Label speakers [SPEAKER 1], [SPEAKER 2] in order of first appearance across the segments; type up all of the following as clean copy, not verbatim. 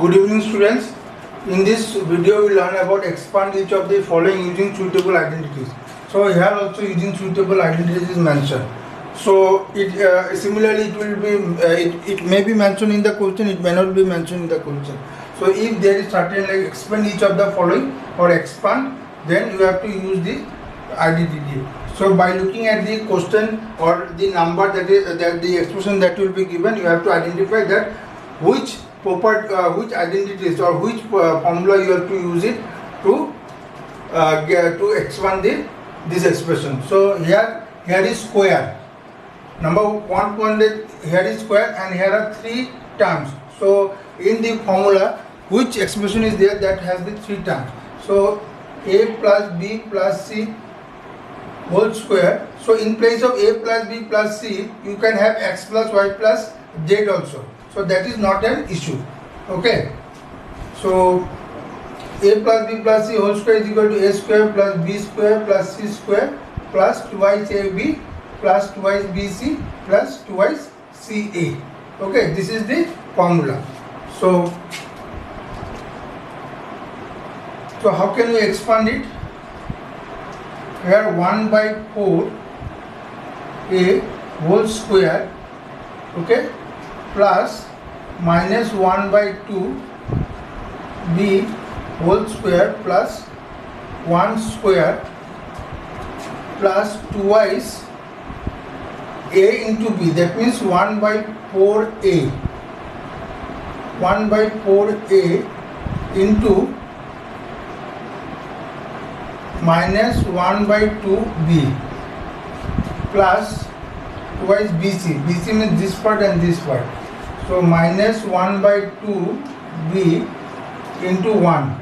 [SPEAKER 1] Good evening, students. In this video, we learn about expand each of the following using suitable identities. So here also using suitable identities is mentioned. So it similarly it will be it may be mentioned in the question, it may not be mentioned in the question. So if there is certain like expand each of the following or expand, then you have to use the identity. So by looking at the question or the number that the expression that will be given, you have to identify that which which identities or which formula you have to use it to to expand this expression. So here is square. Number one point here is square and here are three terms. So in the formula, which expression is there that has the three terms? So a plus b plus c whole square. So in place of a plus b plus c, you can have x plus y plus z also. So that is not an issue. Okay. So a plus b plus c whole square is equal to a square plus b square plus c square plus twice ab plus twice bc plus twice ca. Okay. This is the formula. So how can we expand it? Here 1 by 4 a whole square, okay, plus minus 1 by 2 b whole square plus 1 square plus twice a into b, that means 1 by 4a, 1 by 4a into minus 1 by 2b plus twice bc. bc means this part and this part. So minus 1 by 2b into 1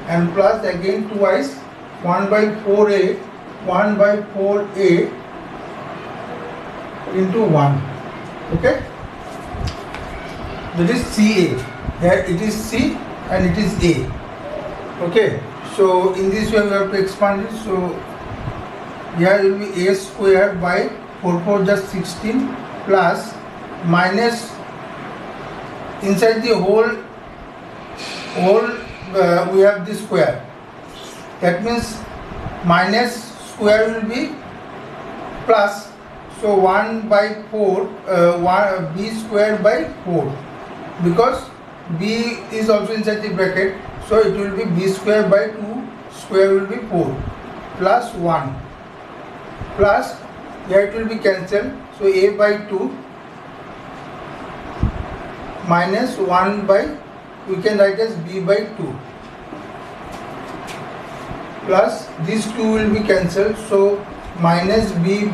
[SPEAKER 1] and plus again twice 1 by 4a, 1 by 4a into 1. Okay. That is ca. Here it is c and it is a. Okay. So in this way we have to expand it. So here will be a square by 4 4 just 16 plus minus inside the whole we have the square. That means minus square will be plus. So 1 by 4 b square by 4, because b is also inside the bracket. So it will be b square by 2 square will be 4 plus 1 plus here it will be cancelled. So a by 2 minus 1 by, we can write as b by 2 plus these 2 will be cancelled. So minus b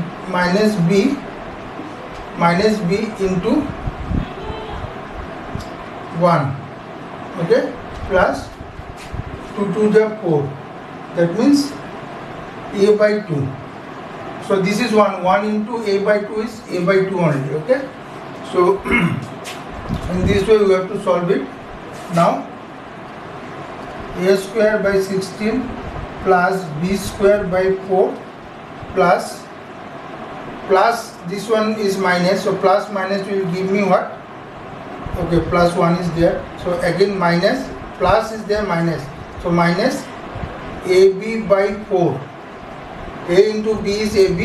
[SPEAKER 1] into 1, okay, plus 2 to the 4, that means a by 2. So this is 1 into a by 2 is a by 2 only. Okay. So in this way we have to solve it. Now a square by 16 plus b square by 4 plus this one is minus. So plus minus will give me what? Okay, plus 1 is there. So again minus, plus is there, minus. So minus ab by 4. A into b is ab,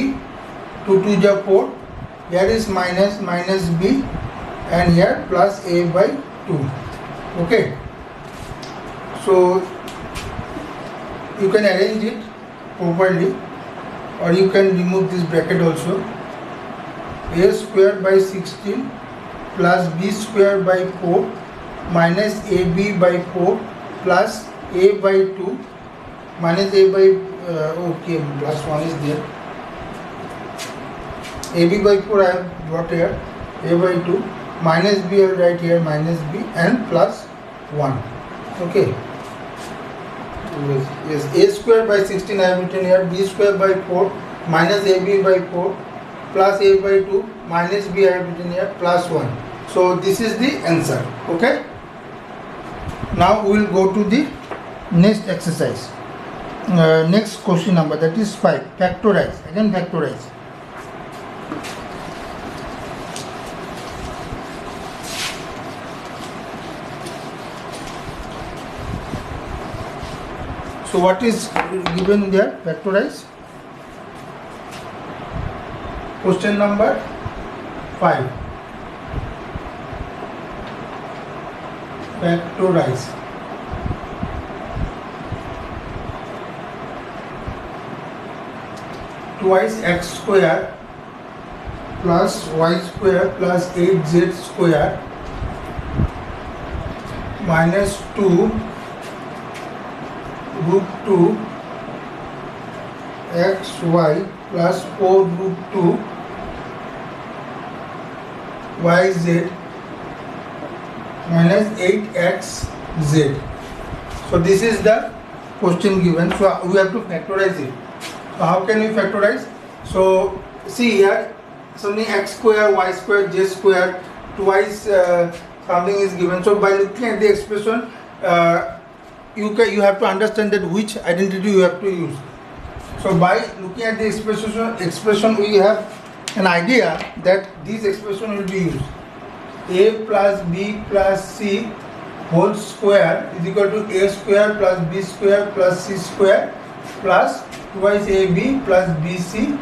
[SPEAKER 1] 2 to the 4. Here is minus b and here plus a by 2. Okay. So you can arrange it properly, or you can remove this bracket also. A square by 16 plus b square by 4 minus ab by 4 plus a by 2 minus a by okay, plus 1 is there. ab by 4 I have brought here, a by 2 minus b I will write here, minus b and plus 1. Okay. Yes, a square by 16 I have written here, b square by 4 minus ab by 4 plus a by 2 minus b I have written here, plus 1. So this is the answer. Okay. Now we will go to the next exercise. Next question number, that is 5. Factorize. Again factorize. So what is given there? Factorize. Question number 5. Factorize. Twice x square plus y square plus 8z square minus 2 root 2 xy plus 4 root 2 yz minus 8xz. So this is the question given. So we have to factorize it. So how can we factorize? So see here, something x square, y square, z square, twice something is given. So by looking at the expression, you have to understand that which identity you have to use. So by looking at the expression we have an idea that this expression will be used. A plus b plus c whole square is equal to a square plus b square plus c square plus twice ab plus bc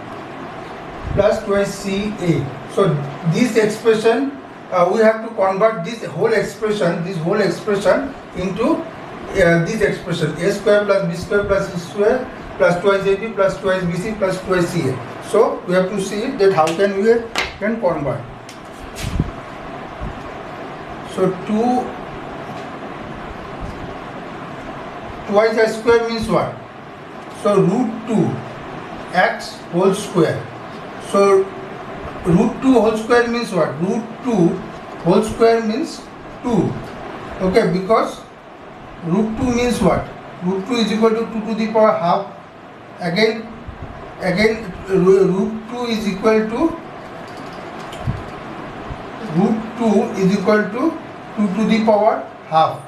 [SPEAKER 1] plus twice ca. So this expression we have to convert this whole expression into this expression a square plus b square plus c square plus twice ab plus twice bc plus twice ca. So we have to see that how can we can convert. So 2 twice x square means what? So root 2 x whole square. So root 2 whole square means what? Root 2 whole square means 2. Okay, because root 2 means what? Root 2 is equal to 2 to the power half. Again root 2 is equal to 2 to the power half.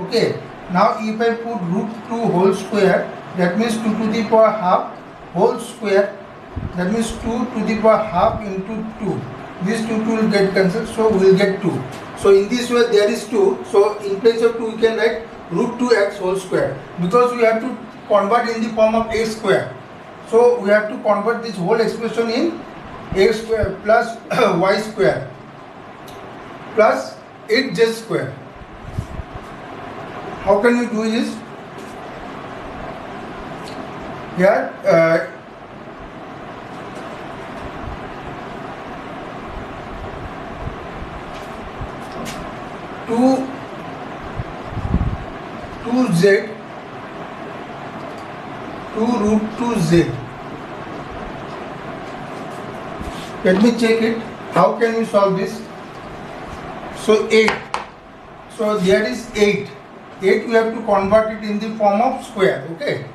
[SPEAKER 1] Okay, now if I put root 2 whole square, that means 2 to the power half whole square, that means 2 to the power half into 2. This 2 will get cancelled, so we will get 2. So in this way there is 2. So in place of 2 we can write root 2x whole square, because we have to convert in the form of a square. So we have to convert this whole expression in a square plus y square plus 8z square. How can we do this? Here 2z 2 root 2z. Let me check it. How can we solve this? So 8. So there is 8. 8 we have to convert it in the form of square. Okay.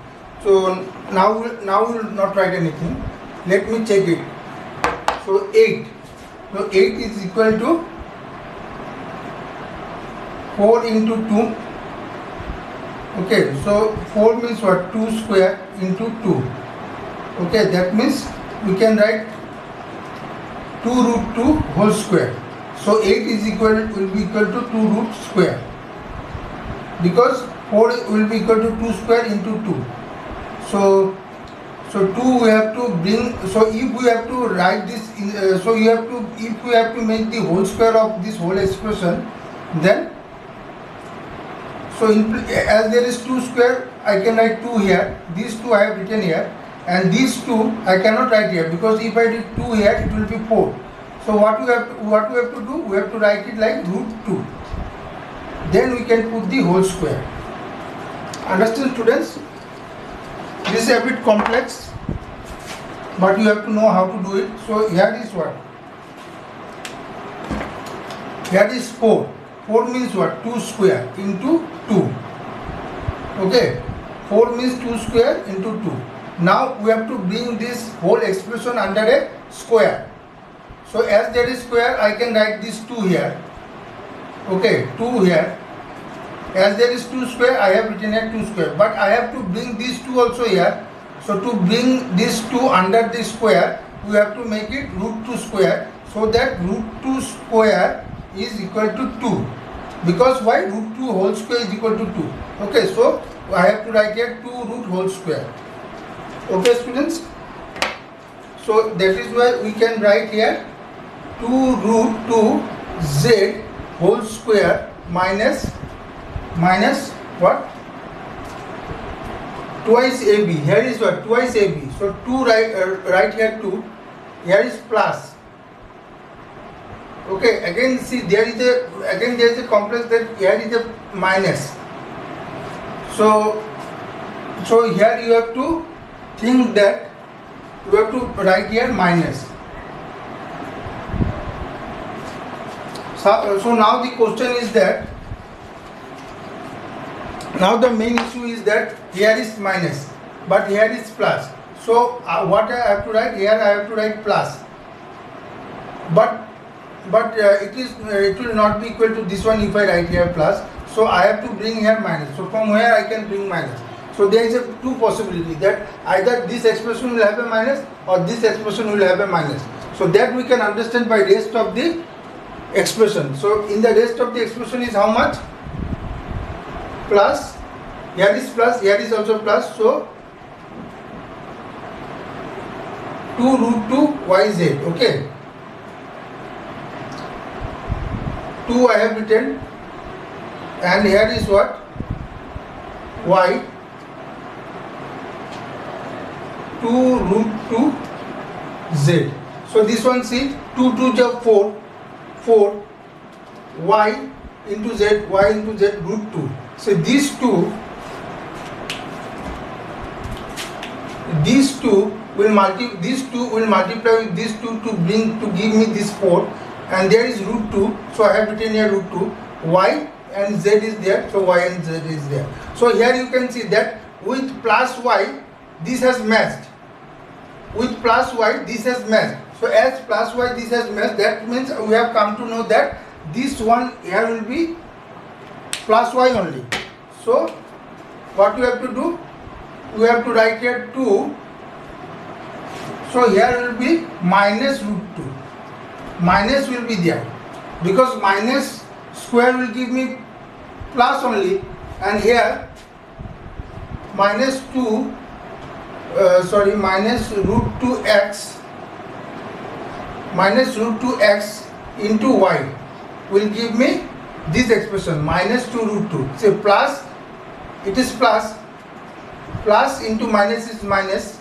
[SPEAKER 1] So now we will not write anything. Let me check it. So 8. So 8 is equal to 4 into 2. Okay, so 4 means what? 2 square into 2. Okay, that means we can write 2 root 2 whole square. So 8 will be equal to 2 root square, because 4 will be equal to 2 square into 2. So 2 we have to bring. So if we have to write this, if we have to make the whole square of this whole expression, then as there is 2 square, I can write 2 here. These 2 I have written here, and these 2 I cannot write here, because if I did 2 here, it will be 4. So what we have to do? We have to write it like root 2. Then we can put the whole square. Understand, students? This is a bit complex, but you have to know how to do it. So here is what? Here is 4. 4 means what? 2 square into 2. Okay, 4 means 2 square into 2. Now we have to bring this whole expression under a square. So as there is square, I can write this 2 here. Okay, 2 here. As there is 2 square, I have written here 2 square. But I have to bring these 2 also here. So to bring this 2 under the square, we have to make it root 2 square. So that root 2 square is equal to 2. Because why? Root 2 whole square is equal to 2. Okay, so I have to write here 2 root whole square. Okay students, so that is why we can write here 2 root 2 z whole square minus what, twice ab. Here is what, twice ab. So 2 right here 2, here is plus. Okay, again see there is a complex, that here is a minus. So here you have to think that you have to write here minus. So now the question is that, now the main issue is that here is minus but here is plus. So what I have to write here, I have to write plus, but it will not be equal to this one if I write here plus. So I have to bring here minus. So from where I can bring minus? So there is a two possibility, that either this expression will have a minus or this expression will have a minus. So that we can understand by rest of the expression. So in the rest of the expression is how much? Plus, here is plus, here is also plus. So 2 root 2 yz. Okay, 2 I have written, and here is what, y, 2 root 2 z. So this one, see, 2 2 4, y into z root 2. So these two will multiply with these two to give me this 4, and there is root 2. So I have written here root 2, y and z is there, so y and z is there. So here you can see that with plus y this has matched, with plus y this has matched. So as plus y this has matched, that means we have come to know that this one here will be plus y only. So what you have to do, we have to write here 2. So here will be minus root 2. Minus will be there because minus square will give me plus only, and here minus minus root 2x, minus root 2x into y will give me this expression, minus 2 root 2. Say plus, it is plus into minus is minus,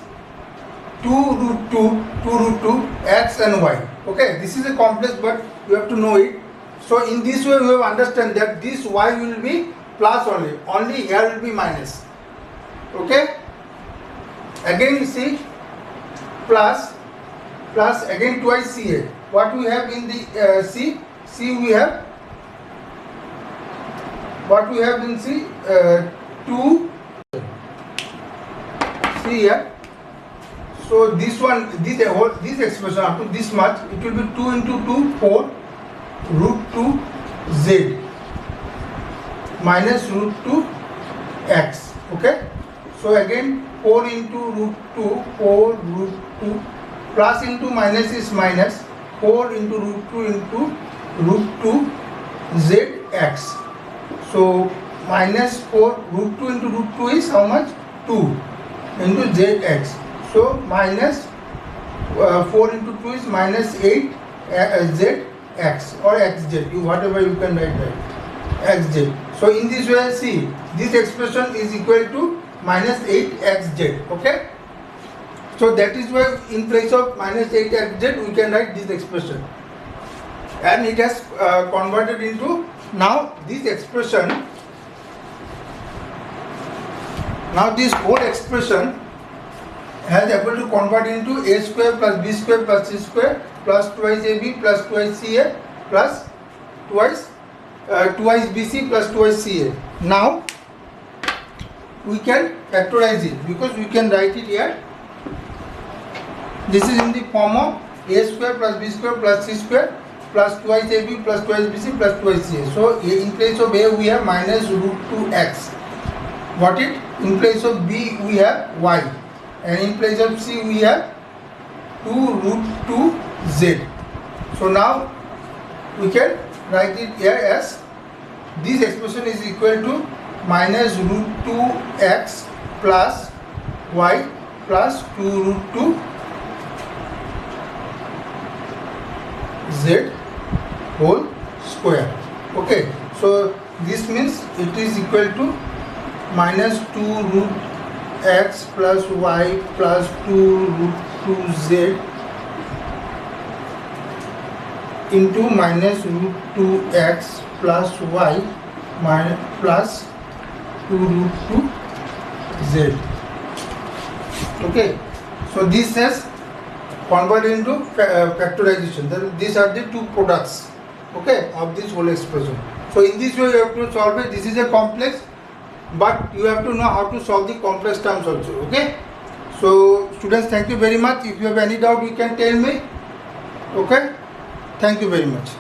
[SPEAKER 1] 2 root 2 x and y. Okay, this is a complex, but you have to know it. So in this way we have understand that this y will be plus only here will be minus. Okay, again you see plus again twice ca. What we have in the c we have, what we have in c, 2 see here. So this one, this expression up to this much, it will be 2 into 2 4 root 2 z minus root 2 x. Okay, so again 4 into root 2 plus into minus is minus, 4 into root 2 z x. So minus 4 root 2 into root 2 is how much? 2 into z x. So minus 4 into 2 is minus 8 z x or xz, whatever you can write xz. So in this way, see, this expression is equal to minus 8 xz. Okay, so that is why in place of minus 8 xz we can write this expression, and it has converted into now this expression. Now this whole expression has able to convert into a square plus b square plus c square plus twice ab plus twice ca plus twice bc plus twice ca. Now we can factorize it because we can write it here. This is in the form of a square plus b square plus c square plus twice ab plus twice bc plus twice ca. So in place of a we have minus root 2x. What it? In place of b we have y, and in place of c we have 2 root 2 z. So now we can write it here as this expression is equal to minus root 2x plus y plus 2 root 2 z whole square. Okay, so this means it is equal to minus 2 root x plus y plus 2 root 2z into minus root 2x plus y minus plus 2 root 2z. Okay, so this has converted into factorization. These are the two products, okay, of this whole expression. So in this way you have to solve it. This is a complex, but you have to know how to solve the complex terms also. Okay, so students, thank you very much. If you have any doubt, you can tell me. Okay, thank you very much.